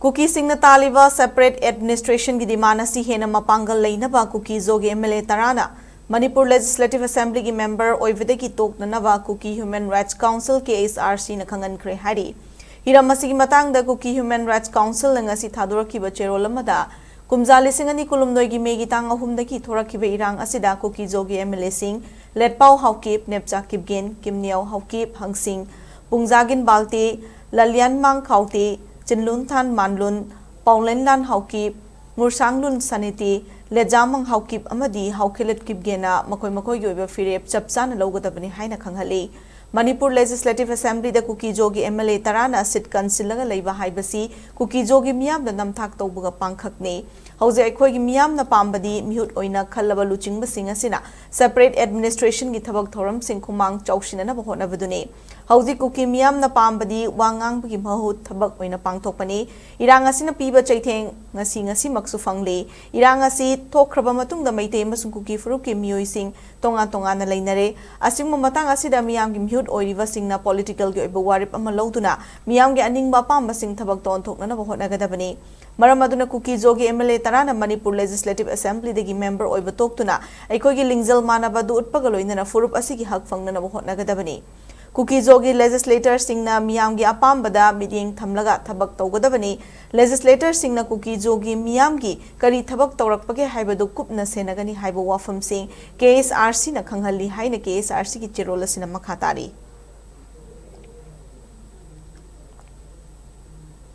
Kuki-Singna taliba separate administration ki demand asi hena mapangal leinaba Kuki-Zo ge MLA tarana Manipur Legislative Assembly ki member oivide ki toknanaba Kuki Human Rights Council KSRC na khangan kre hari hiram asigi matangda Kuki Human Rights Council ngasi Thadokkadabani cherol amada kumja lising ani kulumdoi gi megi tang ahumda ki thorakibe irang asida Kuki-Zo ge MLA sing letpau haukip nepcha kipgen kimniaw haukip hangsing pungjagin balte lalyan mang khauti Chinlun Than Manlun, Paulenlan Haukip, Mursanglun Saniti, Lejamang Haukip Amadi, Haukilet Kipgena, Makoi Yoba Firep, Chapsan, Logotabani Haina Kanghali, Manipur Legislative Assembly, the Kuki-Zo ge MLA Tarana, Sit Councilanga Leva Haibasi, Kuki-Zo ge Miam, the Namtak Tobuga Pankakne, Hause Equogi Miam, the Pambadi, Mute Oina, Kalaba Luching Basingasina, separate administration Gitabak Thorum, Sinkumang, Chaushin and Abahona Vidune. Hauzi Kuki Miam na Pambadi, Wangang Bigi Mahut, Tabak Wina Pangtopani, Irangasi na Piba Chaiteng, Ngasi Maksufangle, Irangasi, Tokrabamatung the Maite Masung Kuki Furuki Muising, Tonga na Lainare, Asim Matang Asida Miam Gimhud or reversing na political Goibawarip Amalotuna, Miam Ganing Bapam Basing Tabak Don Tokana Nagadabani. Maramaduna Kuki-Zo ge MLA Tarana Manipur Legislative Assembly the member Oibatokuna, Ekogi Lingzel Manabadu Utpagaloin and a Furup Asiki Hak Fang Nagadabani. Kuki-Zo ge legislator singna miyam ge apambada meeting thamlaga thabak tawgadabani legislator singna Kuki-Zo ge miyam gi kari thabak tawrakpage haibadu kupna senagani haiba wafam sing KSRC na khanghalli haina KSRC ki cherol asina makhatari